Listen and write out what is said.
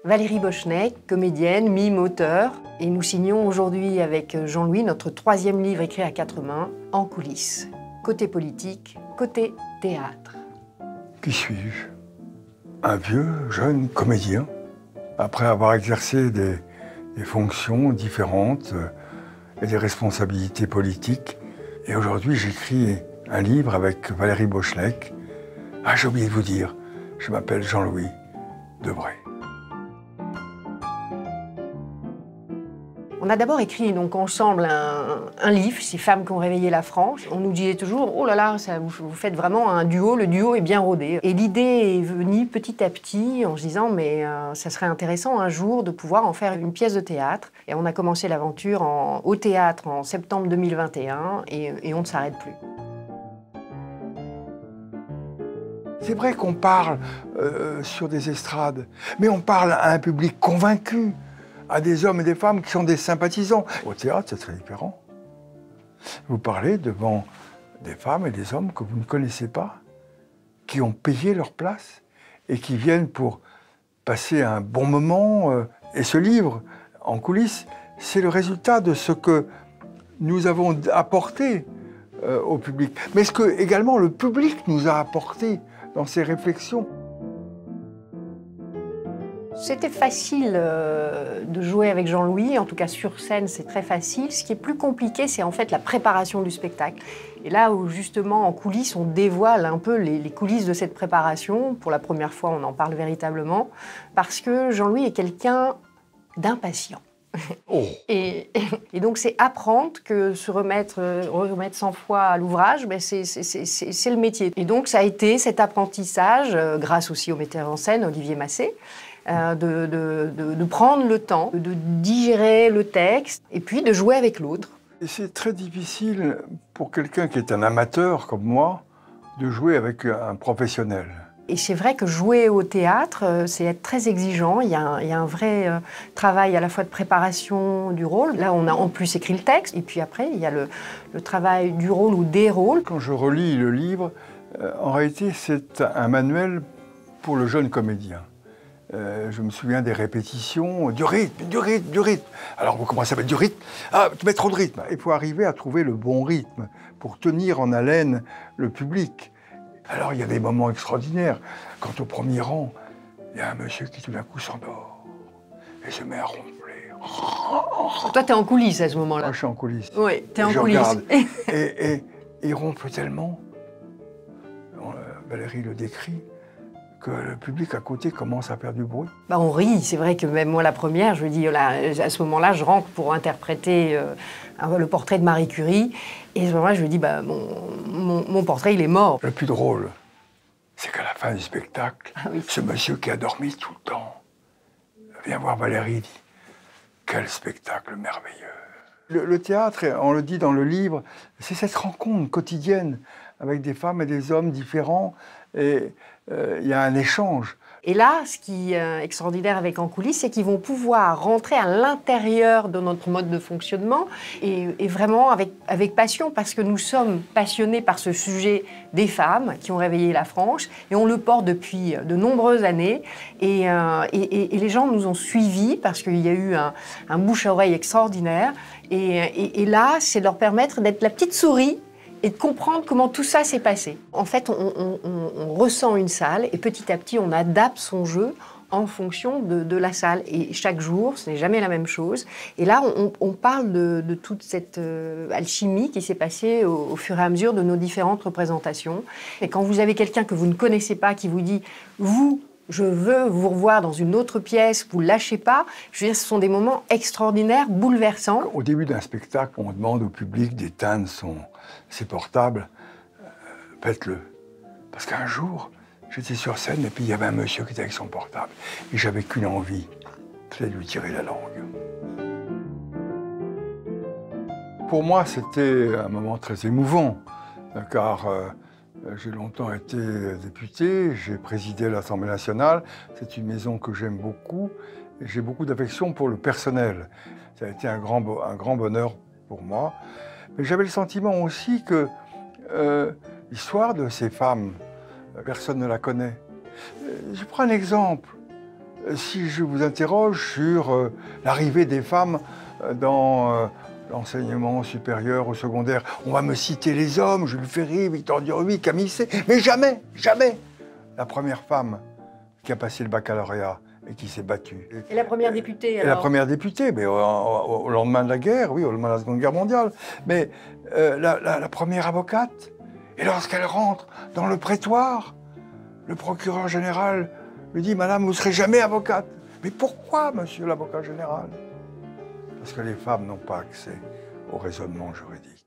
Valérie Boschneck, comédienne, mime, auteure. Et nous signons aujourd'hui avec Jean-Louis notre 3e livre écrit à 4 mains, En coulisses. Côté politique, côté théâtre. Qui suis-je? Un vieux, jeune comédien, après avoir exercé des fonctions différentes et des responsabilités politiques. Et aujourd'hui, j'écris un livre avec Valérie Boschneck. Ah, j'ai oublié de vous dire, je m'appelle Jean-Louis Debray. On a d'abord écrit donc ensemble un livre, Ces femmes qui ont réveillé la France. On nous disait toujours, oh là là, vous faites vraiment un duo, le duo est bien rodé. Et l'idée est venue petit à petit en se disant, mais ça serait intéressant un jour de pouvoir en faire une pièce de théâtre. Et on a commencé l'aventure au théâtre en septembre 2021 et on ne s'arrête plus. C'est vrai qu'on parle sur des estrades, mais on parle à un public convaincu, à des hommes et des femmes qui sont des sympathisants. Au théâtre, c'est très différent. Vous parlez devant des femmes et des hommes que vous ne connaissez pas, qui ont payé leur place et qui viennent pour passer un bon moment. Et ce livre, En coulisses, c'est le résultat de ce que nous avons apporté au public, mais ce que également le public nous a apporté dans ses réflexions. C'était facile de jouer avec Jean-Louis, en tout cas sur scène c'est très facile. Ce qui est plus compliqué, c'est en fait la préparation du spectacle. Et là où justement en coulisses, on dévoile un peu les coulisses de cette préparation. Pour la première fois, on en parle véritablement, parce que Jean-Louis est quelqu'un d'impatient. Oh. Et donc c'est apprendre que se remettre 100 fois à l'ouvrage, ben c'est le métier. Et donc ça a été cet apprentissage, grâce aussi au metteur en scène Olivier Massé, de prendre le temps, de digérer le texte et puis de jouer avec l'autre. Et c'est très difficile pour quelqu'un qui est un amateur comme moi de jouer avec un professionnel. Et c'est vrai que jouer au théâtre, c'est être très exigeant. Il y a un vrai travail à la fois de préparation du rôle. Là, on a en plus écrit le texte. Et puis après, il y a le travail du rôle ou des rôles. Quand je relis le livre, en réalité, c'est un manuel pour le jeune comédien. Je me souviens des répétitions, du rythme, du rythme, du rythme. Alors vous commencez à mettre du rythme, tu mets trop de rythme. Il faut arriver à trouver le bon rythme pour tenir en haleine le public. Alors il y a des moments extraordinaires. Quand au premier rang, il y a un monsieur qui tout d'un coup s'endort et se met à ronfler. Toi, t'es en coulisses à ce moment-là. Moi, je suis en coulisses. Oui, t'es en coulisses. Regarde, et il ronfle tellement, Valérie le décrit, que le public à côté commence à faire du bruit. Bah on rit, c'est vrai que même moi la première, je dis, là, à ce moment-là, je rentre pour interpréter le portrait de Marie Curie, et à ce moment-là, je me dis, bah, mon portrait, il est mort. Le plus drôle, c'est qu'à la fin du spectacle, oui. Ce monsieur qui a dormi tout le temps vient voir Valérie et dit « Quel spectacle merveilleux !» Le théâtre, on le dit dans le livre, c'est cette rencontre quotidienne avec des femmes et des hommes différents, et il y a un échange. Et là, ce qui est extraordinaire avec En coulisses, c'est qu'ils vont pouvoir rentrer à l'intérieur de notre mode de fonctionnement et vraiment avec passion, parce que nous sommes passionnés par ce sujet des femmes qui ont réveillé la France, et on le porte depuis de nombreuses années, et les gens nous ont suivis parce qu'il y a eu un bouche-à-oreille extraordinaire, et là, c'est leur permettre d'être la petite souris et de comprendre comment tout ça s'est passé. En fait, on ressent une salle et petit à petit, on adapte son jeu en fonction de la salle. Et chaque jour, ce n'est jamais la même chose. Et là, on parle de toute cette alchimie qui s'est passée au fur et à mesure de nos différentes représentations. Et quand vous avez quelqu'un que vous ne connaissez pas qui vous dit « vous », je veux vous revoir dans une autre pièce, vous ne lâchez pas. Je veux dire, ce sont des moments extraordinaires, bouleversants. Au début d'un spectacle, on demande au public d'éteindre ses portables. Faites-le. Parce qu'un jour, j'étais sur scène et puis il y avait un monsieur qui était avec son portable. Et j'avais qu'une envie, c'est de lui tirer la langue. Pour moi, c'était un moment très émouvant, car j'ai longtemps été député, j'ai présidé l'Assemblée nationale. C'est une maison que j'aime beaucoup et j'ai beaucoup d'affection pour le personnel. Ça a été un grand bonheur pour moi. Mais j'avais le sentiment aussi que l'histoire de ces femmes, personne ne la connaît. Je prends un exemple. si je vous interroge sur l'arrivée des femmes dans l'enseignement supérieur ou secondaire, on va me citer les hommes, Jules Ferry, Victor Duruy, Camille C. Mais jamais, jamais la première femme qui a passé le baccalauréat et qui s'est battue. Et la première députée, alors? Et la première députée, mais au lendemain de la guerre, oui, au lendemain de la Seconde Guerre mondiale. Mais la première avocate, et lorsqu'elle rentre dans le prétoire, le procureur général lui dit « Madame, vous ne serez jamais avocate ». Mais pourquoi, monsieur l'avocat général? Parce que les femmes n'ont pas accès au raisonnement juridique.